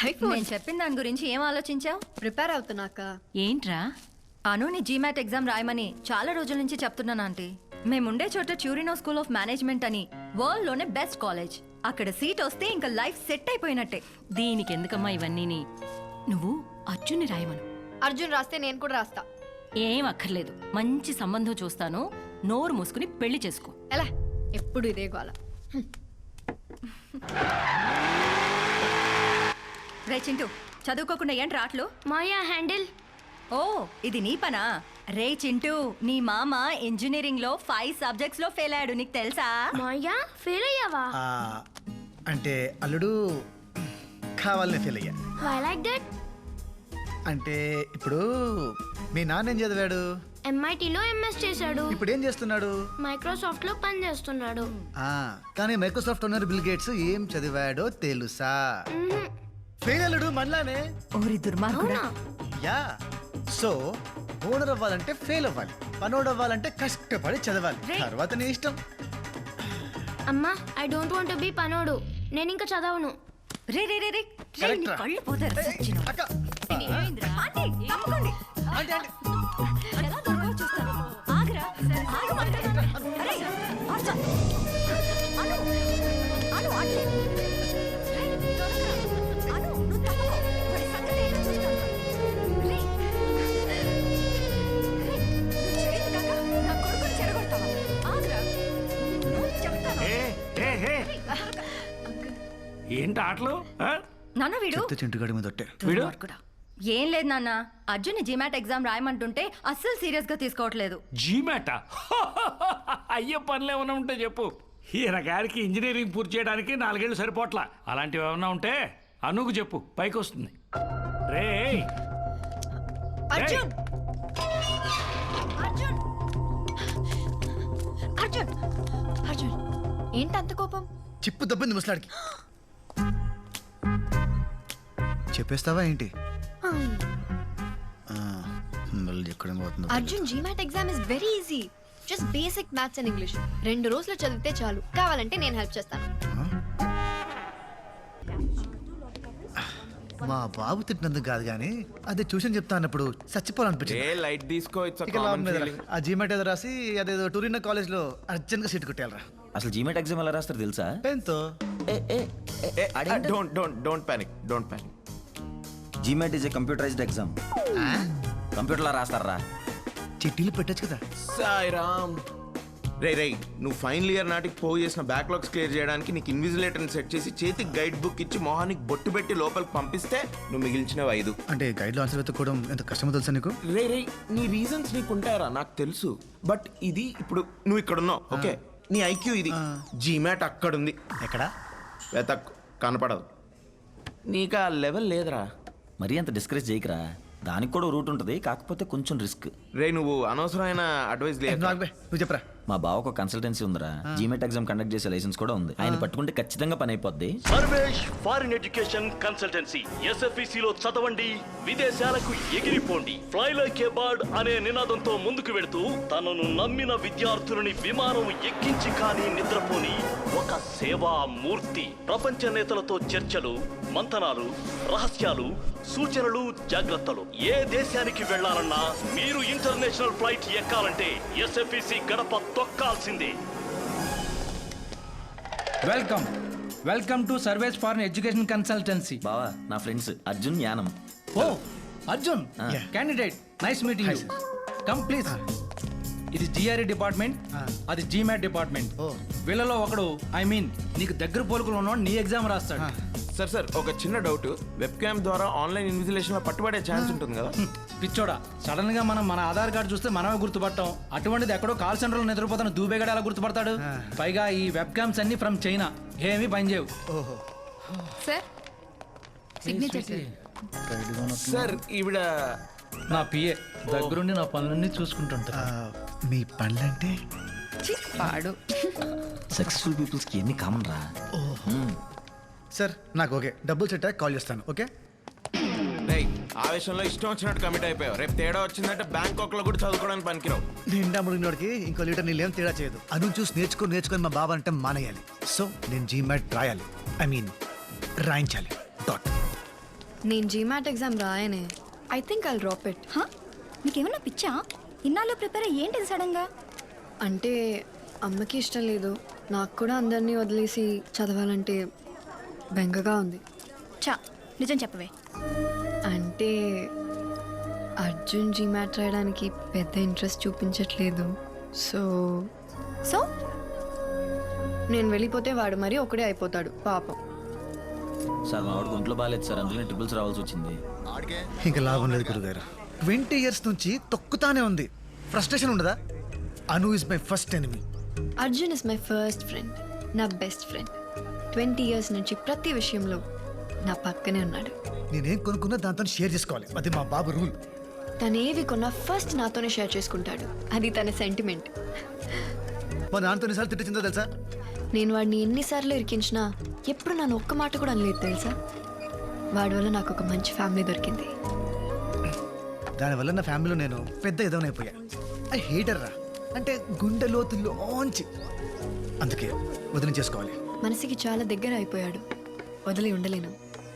నేను చెప్పిన దాని గురించి ఏం ఆలోచించావు? ప్రిపేర్ అవుతున్నాక. ఏంట్రా? అను నీ జీమాట్ ఎగ్జామ్ రాయమని చాలా రోజుల నుంచి చెప్తున్నాను ఆంటీ. మేముండే చోట ట్యూరినో స్కూల్ ఆఫ్ మేనేజ్మెంట్ అని వరల్డ్ లోనే బెస్ట్ కాలేజ్. అక్కడ సీట్ వస్తే ఇంకా లైఫ్ సెట్ అయిపోయినట్టే. దీనికి ఎందుకమ్మా ఇవన్నీ? నువ్వు అర్జున్ని రాయమను. అర్జున్ రాస్తే నేను కూడా రాస్తా. ఏం అక్కర్లేదు, మంచి సంబంధం చూస్తాను, నోరు మూసుకుని పెళ్లి చేసుకో. ఎలా ఎప్పుడు ఇదే గోల. రే చింటూ, చదువుకోకుండా ఏంటి రాట్లు? మాయా హ్యాండిల్. ఓ ఇది నీ పనా? రే చింటూ, నీ మామ ఇంజనీరింగ్ లో 5 సబ్జెక్ట్స్ లో ఫెయిల్ అయ్యాడు, నీకు తెలుసా? మాయా ఫెయిల్ అయ్యావా? అంటే అల్లుడు కావాలనే ఫెయిల్ అయ్యా. Why like that? అంటే ఇప్పుడు మీ నాన్న ఏం చదివాడు? ఎంఐటీలో ఎంఎస్ చేశాడు. ఇప్పుడు ఏం చేస్తున్నాడు? మైక్రోసాఫ్ట్ లో పని చేస్తున్నాడు. కానీ మైక్రోసాఫ్ట్ ఓనర్ బిల్ గేట్స్ ఏం చదివాడో తెలుసా? ఫెయిల్ అల్లుడు మనలానే. ఓరి దుర్మార్గుడా. యా, సో ఓనర్ అవ్వాలంటే ఫెయిల్ అవ్వాలి, పనోడు అవ్వాలంటే కష్టపడి చదవాలి, తర్వాత నీ ఇష్టం. అమ్మా, I don't want to be పనోడు. నేను ఇంకా చదవను. రే రే రే రే, నీ కళ్ళు పోతారు సచ్చినోడు. అక్క, ఆంటీ, తప్పకండి. ఎలా దొరకవో చూస్తాను. ఆగురా, ఆగమంటాను. అరే, ఆర్చా. అను, అను, ఆంటీ. రే, త్వరగా. అను, నువ్వు తప్పకు. వాడి సంగతి ఏంటో చూస్తాను. రే. రే, నువ్వు చేయదు కాక నా కొడుకుని చెడగొడతావా? ఆగురా. నువ్వు చెప్తాను. ఏంటి ఆటలు? నాన్న వీడు చింటుగాడి మీద ఒట్టే. దుర్మార్గుడా. ఏం లేదు నాన్న, అర్జున్ జీమాట్ ఎగ్జామ్ రాయమంటుంటే అస్సలు సీరియస్ గా తీసుకోవట్లేదు. జీమాటా? అయ్యే పనులు ఏమైనా ఉంటే చెప్పు. ఈయన గారికి ఇంజనీరింగ్ పూర్తి చేయడానికి 4 ఏళ్ళు సరిపోట్లా. అలాంటివి ఏమైనా ఉంటే అనుకు చెప్పు, పైకి వస్తుంది. రే అర్జున్, అర్జున్, అర్జున్, అర్జున్, ఏంటి అంత కోపం? చిప్పు దబ్బింది ముసలాడికి. చెప్పేస్తావా ఏంటి? Arjun, GMAT exam is very easy. Just basic maths and English. 2 రోజులు చదివితే చాలు. కావాలంటే నేను హెల్ప్ చేస్తాను. మా బాబు తిట్టినందుకు కాదు కానీ అదే ట్యూషన్ చెప్తా అన్నప్పుడు చచ్చిపోవాలనిపించింది. లైట్ తీసుకో. ఆ జీమెట్ ఏదో రాసి అదేదో టూరినో కాలేజ్ లో అర్జెంట్ గా సీట్ కొట్టేయాలరా. అసలు జీమెట్ ఎగ్జామ్ ఎలా రాస్తారు తెలుసా? పెన్తో. Don't panic. GMAT is a computerized exam. కంప్యూటర్లో రాస్తారా? చిట్టీలు పెట్టచ్చు కదా. సాయిరామ్. రే, నువ్వు ఫైనల్ ఇయర్ నాటికి పోగు చేసిన బ్యాక్లాగ్స్ క్లియర్ చేయడానికి నీకు ఇన్విజిలేటర్ని సెట్ చేసి చేతికి గైడ్ బుక్ ఇచ్చి మొహానికి బొట్టు పెట్టి లోపలికి పంపిస్తే నువ్వు మిగిల్చినవి 5. అంటే గైడ్ లో ఆన్సర్ వెతుక్కోవడం ఎంత కష్టమో తెలుసా నీకు? రే, నీ రీజన్స్ నీకు ఉంటాయరా, నాకు తెలుసు. బట్ ఇది ఇప్పుడు నువ్వు ఇక్కడ ఉన్నావు, ఓకే? నీ ఐక్యూ ఇది. జీమాట్ అక్కడుంది. ఎక్కడ? వెతక్, కనపడదు. నీకు ఆ లెవెల్ లేదురా. మరీ అంత డిస్కరేజ్ చేయకరా, దానికి కూడా రూట్ ఉంటుంది, కాకపోతే కొంచెం రిస్క్. రే, నువ్వు అనవసరమైన అడ్వైస్ లేదు. నువ్వు చెప్పరా. మా బావకు కన్సల్టెన్సీ ఉందిరా, జీమెట్ ఎగ్జామ్ కండక్ట్ చేసే లైసెన్స్ కూడా ఉంది. ఆయన పట్టుకుంటే ఖచ్చితంగా పని అయిపోద్ది. Sarvesh foreign education consultancy. SFEC లో చదవండి, విదేశాలకు ఎగిరిపోండి. ఫ్లై లైక్ ఏ బర్డ్ అనే నినాదంతో ముందుకు వెళుతూ తనను నమ్మిన విద్యార్థులని విమానం ఎక్కించి కానీ నిద్రపోని ఒక సేవా మూర్తి. ప్రపంచ నేతలతో చర్చలు, మంతనాలు, రహస్యాలు, సూచనలు, జాగ్రత్తలు. ఏ దేశానికి వెళ్లాలన్నా మీరు ఇంటర్నేషనల్ ఫ్లైట్ ఎక్కాలంటే SFEC గడప తొక్కాల్సిందే. వెల్కమ్ టు సర్వేస్ ఫారెన్ ఎడ్యుకేషన్ కన్సల్టెన్సీ. బావా, నా ఫ్రెండ్స్ అర్జున్, యానం. ఓ Arjun, candidate, nice meeting you. Come please. ఇది GRE డిపార్ట్మెంట్, అది జీమాట్ డిపార్ట్మెంట్. వీళ్ళలో ఒకడు, ఐ మీన్ నీకు దగ్గర పోలుకులు ఉన్నవాడు నీ ఎగ్జామ్ రాస్తాడు. సార్ ఒక చిన్న డౌట్. వెబ్ క్యామ్ ద్వారా ఆన్లైన్ ఇన్విజిలేషన్ లో పట్టుబడే ఛాన్స్ ఉంటుంది కదా? పిచ్చోడా, సడన్ గా మనం మన ఆధార్ కార్డు చూస్తే మనమే గుర్తుపట్టాం. అటువంటిది ఎక్కడో కాల్ సెంటర్ లో నిద్రపోతాను దూబేగాడు ఎలా గుర్తుపడతాడు? పైగా ఈ వెబ్ క్యామ్స్ అన్ని ఫ్రమ్ చైనా, ఏమీ పనిచేయవు. Sir, signature. సార్, ఈవిడ నా పిఏ, దగ్గరుండి నా పనులన్నీ చూసుకుంటుంటా. మీ పనులంటే పాడు. సక్సెస్ఫుల్ పీపుల్స్ కి ఎన్ని కామన్ రా. సార్ నాకు ఓకే, డబ్బులు సెట్ కాల్ చేస్తాను. ఓకే. ఆవేశంలో ఇష్టం వచ్చినట్టు కమిట్ అయిపోయావు. రేపు తేడా వచ్చిందంటే బ్యాంకాక్ లో కూడా చదువుకోవడానికి పనికిరావు. నిండా ముడినోడికి ఇంకో లీటర్ నీళ్ళేం తేడా చేయదు. అను చూసి నేర్చుకొని మా బాబా అంటే మానేయాలి. సో నేను జీమాట్ రాయాలి, ఐ మీన్ రాయించాలి. డాట్. నేను జీమాట్ ఎగ్జామ్ రాయనే. I think I'll drop it. నీకేమన్నా పిచ్చా? ఇన్నాళ్ళు ప్రిపేర్ ఏంటిది సడన్గా? అంటే అమ్మకి ఇష్టం లేదు, నాకు కూడా అందరినీ వదిలేసి చదవాలంటే బెంగగా ఉంది. చా నిజం చెప్పవే. అంటే అర్జున్ జీమాట్ రాయడానికి పెద్ద ఇంట్రెస్ట్ చూపించట్లేదు. సో సో నేను వెళ్ళిపోతే వాడు మరీ ఒకడే అయిపోతాడు పాపం. సార్ మా వాడికి ఒంట్లో బాగాలేదు సార్, అందుకని ట్రిపుల్స్ రావాల్సి వచ్చింది. ఇంకా లాభం లేదు గురుగారు. 20 years నుంచి తొక్కుతానే ఉంది. ఫ్రస్ట్రేషన్ ఉండదా? Anu is my first enemy. Arjun is my first friend, నా బెస్ట్ ఫ్రెండ్. 20 years నుంచి ప్రతి విషయంలో నా పక్కనే ఉన్నాడు. నేనేం కొనుక్కున్నా దాంతో షేర్ చేసుకోవాలి, అది మా బాబు రూల్. తనేవి కొన్నా ఫస్ట్ నాతోనే షేర్ చేసుకుంటాడు, అది తన సెంటిమెంట్. మా నాన్నతో ఎన్నిసార్లు తిట్టిందో తెలుసా? నేను వాడిని ఎన్నిసార్లు ఇరికించినా ఎప్పుడు నన్ను ఒక్క మాట కూడా అనలేదు తెలుసా. వాడి వల్ల నాకు ఒక మంచి ఫ్యామిలీ దొరికింది. దానివల్ల నా ఫ్యామిలీలో నేను పెద్ద ఎదవనైపోయా. ఐ హేటర్ రా, అంటే గుండె లోతుల్లోంచి. అందుకే వదిలి చేసుకోవాలి. మనసుకి చాలా దగ్గర అయిపోయాడు, వదిలి ఉండలేను.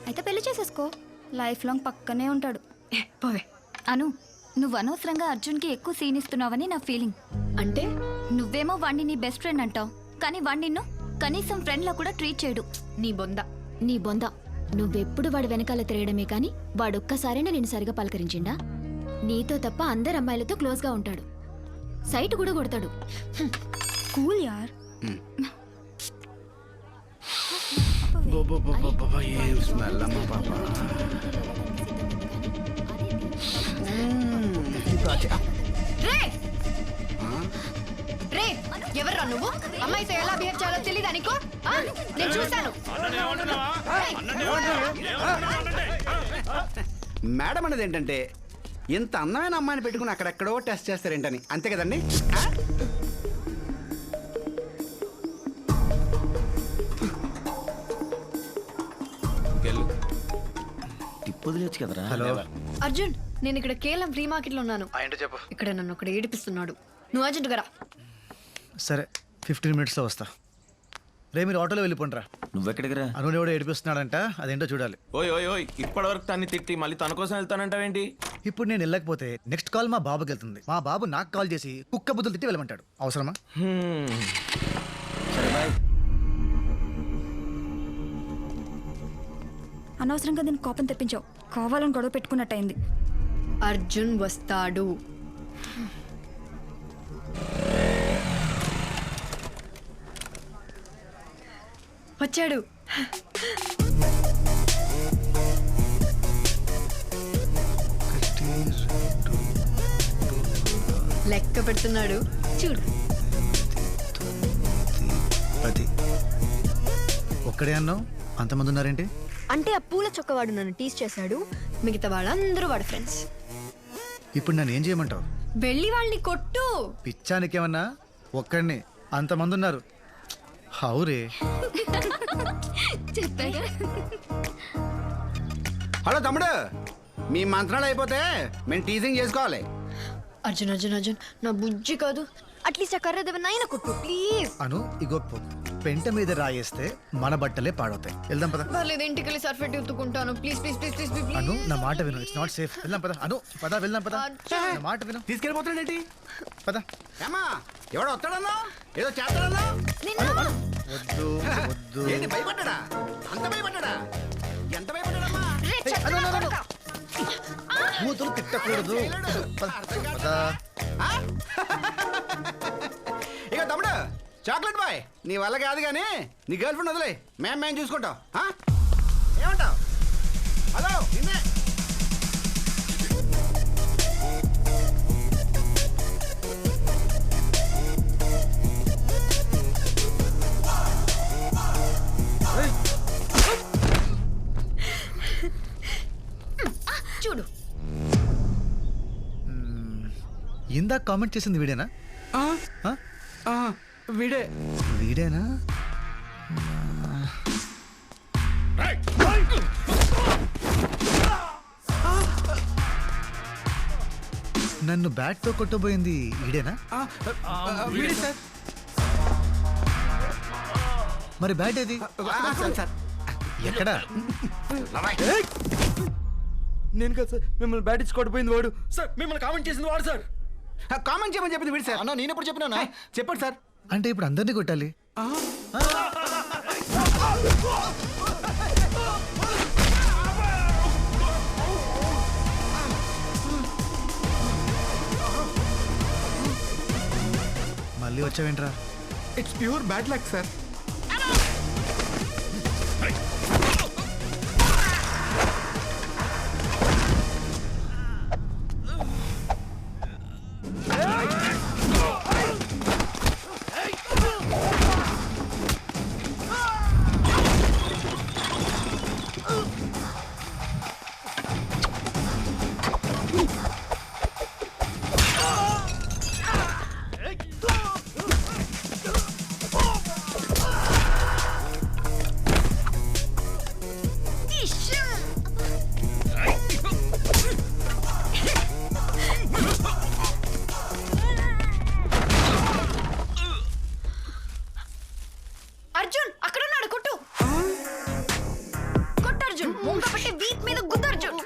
అయితే పెళ్లి చేసేసుకో, లైఫ్ లాంగ్ పక్కనే ఉంటాడు. పోవే. అను, నువ్వు అనవసరంగా అర్జున్కి ఎక్కువ సీన్ ఇస్తున్నావని నా ఫీలింగ్. అంటే నువ్వేమో వాణ్ణి నీ బెస్ట్ ఫ్రెండ్ అంటావు, కానీ వాణ్ణి నిన్ను కనీసం ఫ్రెండ్లా కూడా ట్రీట్ చేయడు. నీ బొంద. నీ బొంద. నువ్వెప్పుడు వాడి వెనకాల తిరగడమే కానీ వాడొక్కసారైనా నేను సరిగా పలకరించిండా? నీతో తప్ప అందరు అమ్మాయిలతో క్లోజ్గా ఉంటాడు, సైట్ కూడా కొడతాడు. కూల్ యార్. ఏం స్మెల్ అమ్మా పాప. రే ఎవర్రా నువ్వు? అమ్మాయితో ఎలా బిహేవ్ చేయాలో తెలీదా నీకు? నేను చూశాను. మేడం అనేది ఏంటంటే ఇంత అందమైన అమ్మాయిని పెట్టుకుని అక్కడెక్కడో టెస్ట్ చేస్తారేంటని, అంతే కదండి? టిప్ వదిలేచ్చు కదరా. హలో అర్జున్, నేను ఇక్కడ కేవలం ఫ్రీ మార్కెట్ లో ఉన్నాను. ఏంటో చెప్పు. ఇక్కడ నన్ను ఒకటి ఏడిపిస్తున్నాడు. నువ్వు అర్జెంట్ గా రా. సరే 15 minutesలో వస్తా. రే మీరు ఆటోలో వెళ్ళిపోండిరా. నువ్వెక్కడికి రా? అను ఎవడో ఏడిపిస్తున్నాడంట, అదేంటో చూడాలి. ఓయ్ ఓయ్ ఓయ్, ఇప్పటివరకు తన్ని తిట్టి మళ్ళీ తన కోసం వెళ్తానంటావేంటి? ఇప్పుడు నేను వెళ్ళకపోతే నెక్స్ట్ కాల్ మా బాబుకి వెళ్తుంది. మా బాబు నాకు కాల్ చేసి కుక్క బుద్ధులు తిట్టి వెళ్ళమంటాడు. అవసరమా? సరే బాయ్. అనవసరంగా దీనికి కోపం తెప్పించావు, కావాలని గొడవ పెట్టుకున్నట్టయింది. అర్జున్ వస్తాడు. వచ్చాడు. లెక్క పెడుతున్నాడు చూడు. అది ఒక్కడే అన్నావు, అంతమంది ఉన్నారేంటి? అంటే ఆ పూల చొక్కవాడు నన్ను టీస్ చేశాడు, మిగతా వాళ్ళందరూ వాడు ఫ్రెండ్స్. ఇప్పుడు నన్ను ఏం చేయమంటావు? వెళ్ళి వాళ్ళని కొట్టు. పిచ్చానికేమన్నా? ఒక్కడిని అంతమంది ఉన్నారు. హౌరే. హలో తమ్ముడు, మీ మంత్రాలు అయిపోతే మేము టీజింగ్ చేసుకోవాలి. అర్జున్ అర్జున్ అర్జున్, నా బుజ్జి కాదు, అట్లీస్ట్ ఆ కర్ర దేవనైనా కొట్టు ప్లీజ్. అను ఇగో పెంట మీద రాయేస్తే మన బట్టలే పాడవుతాయి. వెళ్దాం పద. పర్లేదు, ఇంటికి వెళ్ళి సర్ఫెట్ ఎత్తుకుంటాను. Please please please please please. Anu నా మాట విను, ఇట్స్ నాట్ సేఫ్. వెళ్దాం పద. అను పద, వెళ్దాం పద. నా మాట విను, తీసుకెళ్ళిపోతాడేంటి? పద. ఏమా ఎవడో వస్తాడన్నా, ఏదో చేస్తాడన్నా? వద్దు వద్దు. ఏంటి భయపడ్డా? అంత భయపడ్డా? ఎంత భయపడ్డాడమ్మా? అను, అను, అను. కూతురు తిట్టకూడదు. పద, పద. ఇక తమ్ముడు చాక్లెట్ బాయ్, నీ వల్ల కాదు కానీ నీ గర్ల్ ఫ్రెండ్ వదిలే, మేము చూసుకుంటాం. ఏమంటావు? హలో నిన్నే. చూడు, ఇందాక కామెంట్ చేసింది వీడేనా? వీడే. వీడేనా? నన్ను బ్యాట్ తో కొట్టబోయింది వీడేనా? వీడే సార్. మరి బ్యాట్ ఏది? సార్ ఎక్కడా? నేను కదా సార్ మిమ్మల్ని బ్యాట్ ఇచ్చి కొట్టిపోయింది వాడు. సార్ మిమ్మల్ని కామెంట్ చేసింది వాడు సార్. కామెంట్ చేయమని చెప్పింది వీడు సార్. అన్న నేను ఎప్పుడు చెప్పినా చెప్పండి సార్. అంటే ఇప్పుడు అందరినీ కొట్టాలి? మళ్ళీ వచ్చావేంట్రా? It's pure bad luck sir. Arjun అక్కడ ఉన్నాడు, కొట్టు కొట్టు అర్జున్. ముంగ పెట్టి వీప్ మీద గుద్దు Arjun.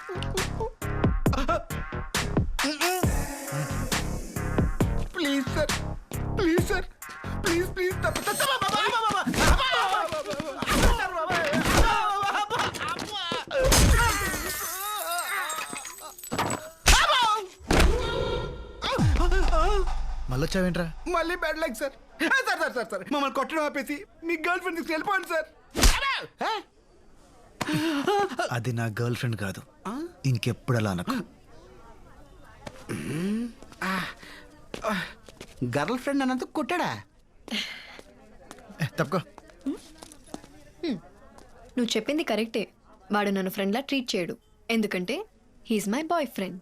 Please sir, please sir, please please. మళ్ళీ వచ్చావేంట్రా? మళ్ళీ bad luck sir. Sir sir sir sir మమ్మల్ని కొట్టడం ఆపేసి మీ గర్ల్ ఫ్రెండ్ తీసుకు వెళ్ళిపోండి సార్. అది నా గర్ల్ ఫ్రెండ్ కాదు, ఇంకెప్పుడు అలా అనకు. గర్ల్ ఫ్రెండ్ అన్నందుకు కొట్టాడా? తప్పుకో. నువ్వు చెప్పింది కరెక్టే. వాడు నన్ను ఫ్రెండ్లా ట్రీట్ చేయడు, ఎందుకంటే హీఈస్ మై బాయ్ ఫ్రెండ్.